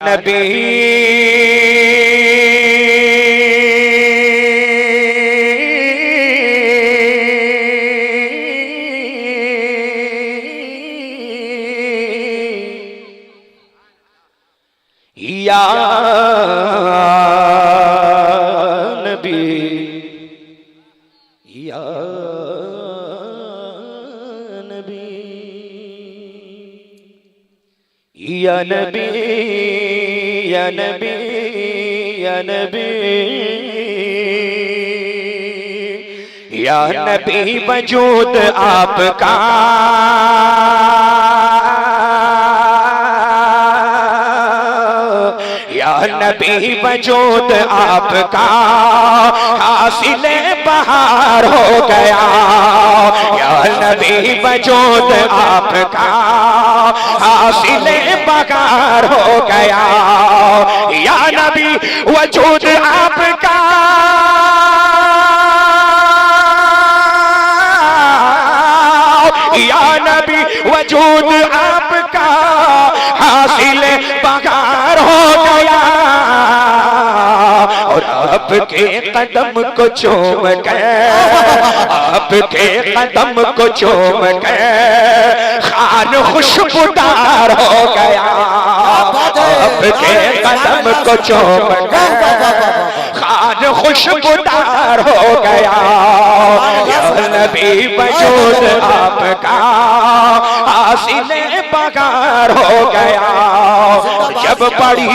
नबी या नबी या नबी या नबी या नबी या नबी या नबी वजूद आपका या नबी वजूद आपका हासिल बहार हो गया। या नबी वजूद आपका हासिल बहार हो गया। या नबी वजूद आपका या नबी वजूद आपका हासिल बहार हो गया। और आपके कदम को चूम के आपके कदम को चूम के खान खुशबूदार हो गया। आपके कदम को चूम के खान खुशबूदार हो गया। या नबी वजूद आपका हासिल बहार हो गया। जब पड़ी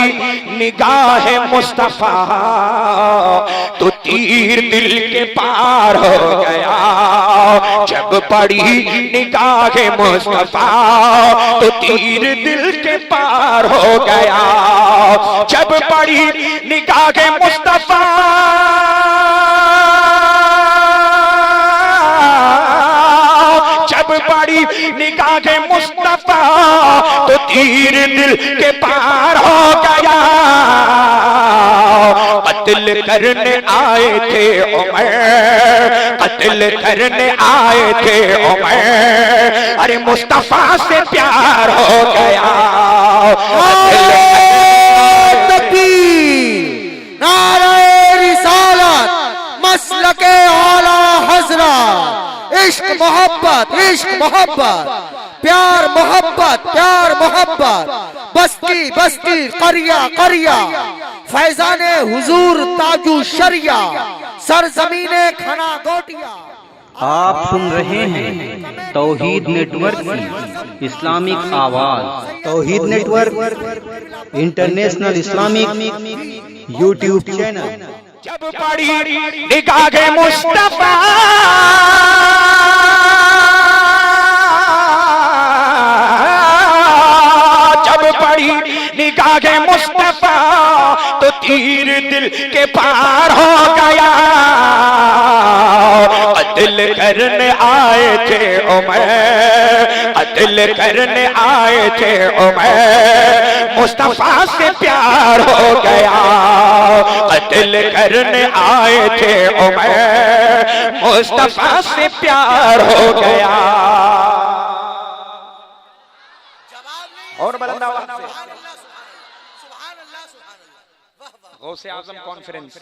निगाह मुस्तफा तो तीर दिल के पार हो गया। जब पड़ी निगाह मुस्तफा तो तीर दिल के पार हो गया। जब पड़ी निगाह मुस्तफा जब पड़ी निगाह मुस्तफा तो तीर दिल के पार हो गया। कत्ल करने आए थे उमर कत्ल करने आए थे उमर अरे मुस्तफा से प्यार हो गया। नारे रिसालत मसलके आला हज़रत इश्क मोहब्बत प्यार मोहब्बत बस्ती बस्ती करिया करिया फैजाने हुजूर ताजू शरिया सरजमीने खना गोटिया। आप सुन रहे हैं तौहीद नेटवर्क की इस्लामिक आवाज। Tauheed network international Islamic YouTube channel. जब पड़ी निगाह मुस्तफा जब पड़ी निगाह मुस्तफा तो तीर दिल के पार हो गया। कत्ल करने आए थे उमर कत्ल करने आए थे उमर मुस्तफा से प्यार हो गया। कत्ल करने आए थे उमर मुस्तफा से प्यार हो गया। और बुलंदा गौसे आज़म कॉन्फ्रेंस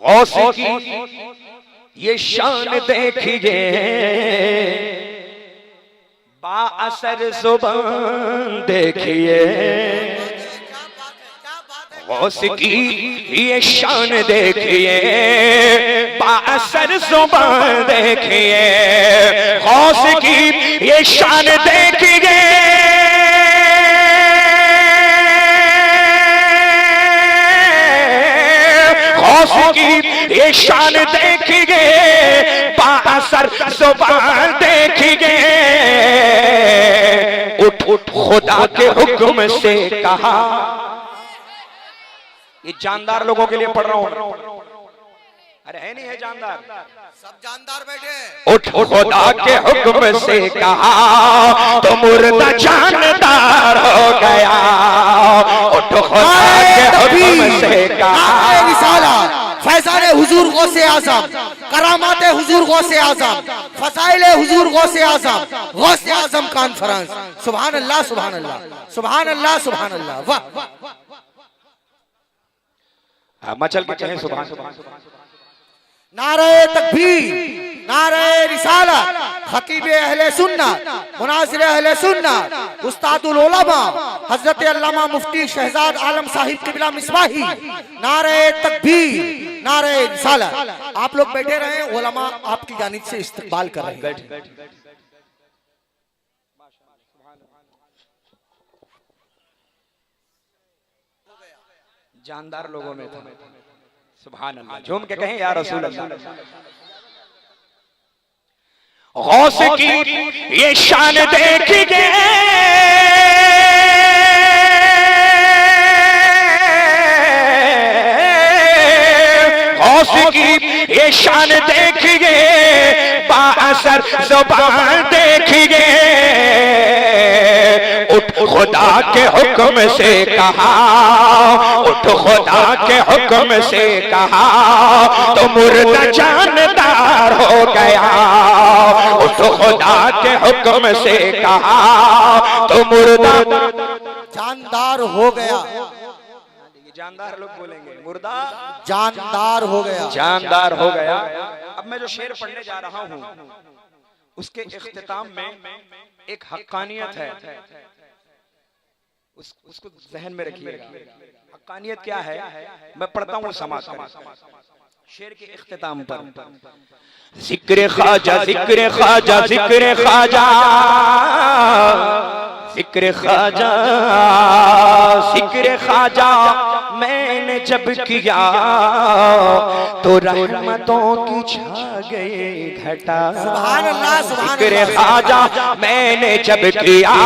गौसे की ये शान देखिए बाअसर जुबान देखिए। गौस की ये शान देखिए बाअसर जुबान देखिए। गौस की ये शान देखिए गौस की ये शान देखिए बाअसर जुबान देखिए। उठ उठ खुदा के हुक्म से कहा। ये जानदार लोगों के लिए पढ़ रहा हूं। अरे है नहीं है जानदार सब जानदार बैठे। उठ खुदा के हुक्म से कहा तो मुर्दा जानदार हो गया। उठ खुदा के हुक्म से कहा फैजान हुजूर गौसे आजम, करामात हुजूर गौसे आजम, फसाइल हुजूर गौसे आजम, गौसे आजम कॉन्फ्रेंस। सुभान अल्लाह, सुभान अल्लाह, सुभान अल्लाह, सुभान अल्लाह। वाह, मचल के कहें सुभान अल्लाह। नारे तकबीर, नारे रिसालत, खतीब अहले सुन्नत, मुनासिर अहले सुन्नत, उस्तादुल उलमा हजरत अल्लामा मुफ्ती शहजाद आलम साहिब किबला मिसबाही। नारे तकबीर, नारे रिसालत। आप लोग बैठे रहे, उलमा आपकी जानिब से इस्तकबाल कर रहे हैं। जानदार लोगों में था। सुभान अल्लाह, झूम के कहें या रसूल अल्लाह। गौस की ये शान देखिए, गौस की ये शान देखिए, बाअसर ज़ुबान देखिए। उठ खुदा के हुक्म से कहा, उठ खुदा के हुक्म से कहा, तो मुर्दा जानदार हो गया। उठ खुदा के हुक्म से कहा, तो मुर्दा जानदार हो गया। जानदार लोग बोलेंगे, मुर्दा जानदार हो गया, जानदार हो गया। अब मैं जो शेर पढ़ने जा रहा हूँ उसके इख्तिताम में एक हक्कानियत है, उसको जहन में रखिएगा। हक्कानियत क्या है, मैं पढ़ता हूँ समाज शेर के इख्तिताम पर। जिक्र ख्वाजा, जिक्र ख्वाजा, जिक्र ख्वाजा, जिक्र ख्वाजा, जिक्र ख्वाजा मैंने जब किया तो रहमतों की छा गई घटा। सुभान अल्लाह, सुभान जिक्र ख्वाजा मैंने जब किया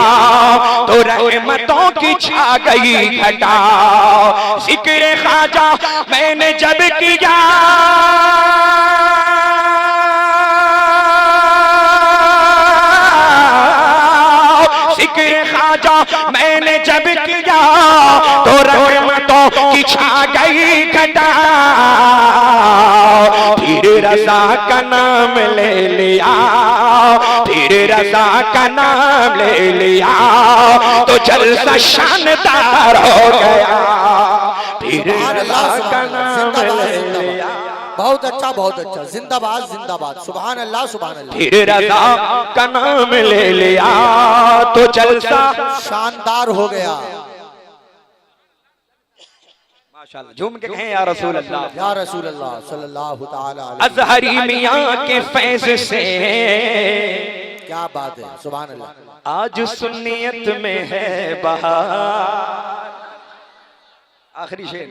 तो रहमतों की छा गई घटा। जिक्र ख्वाजा मैंने जब किया जिक्र ख्वाजा मैंने जब किया तो रहमतों की छा गई घटा। फिर रज़ा का नाम ले लिया, फिर रज़ा का नाम ले लिया तो जलसा शानदार हो गया। फिर रज़ा का नाम ले लिया। बहुत अच्छा, बहुत अच्छा। जिंदाबाद, जिंदाबाद। सुभान अल्लाह, सुभान अल्लाह। फिर रज़ा का नाम ले लिया तो जलसा शानदार हो गया। माशाअल्लाह, झूम के कहें या रसूल अल्लाह, या रसूल अल्लाह सल्लल्लाहु तआला अलैहि अज़हरी मियां के फैज़ से क्या बात है। सुभान अल्लाह। आज सुन्नियत में है बहार। आखिरी शेर,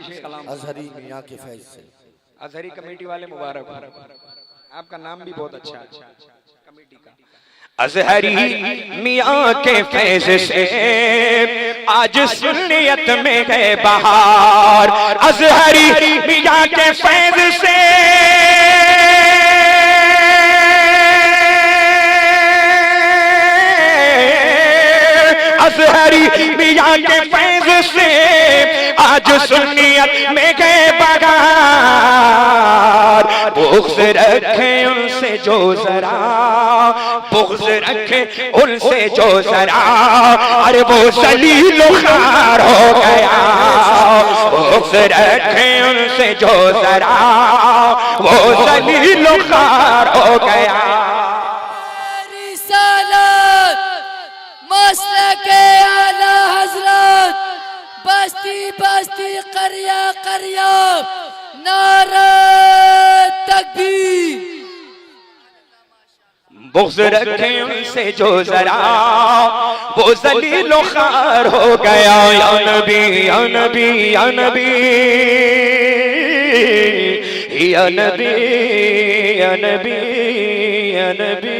अज़हरी मियां के फैज़ से। अज़हरी कमेटी वाले मुबारक हो, आपका नाम भी बहुत अच्छा है कमेटी का। अज़हरी मियां के फैज़ से आज सुन्नियत में गए बहार। अज़हरी मियां के फैज़ से अज़हरी मियां के फैज़ से आज सुन्नियत में गए बहार। बुग़्ज़ रखे उनसे जो जरा, बुग़्ज़ रखे उनसे जो जरा, अरे वो ज़लील ख़ार हो गया। बुग़्ज़ रखे उनसे जो जरा, वो ज़लील ख़ार हो गया। रिसालत मसलके आला हज़रत, बस्ती बस्ती करिया करिया, नारे तकबीर। बुग़्ज़ रखे उनसे जो जरा, वो ज़लील ख़ार हो गया। या नबी, या नबी, या नबी, या नबी, या नबी, या नबी।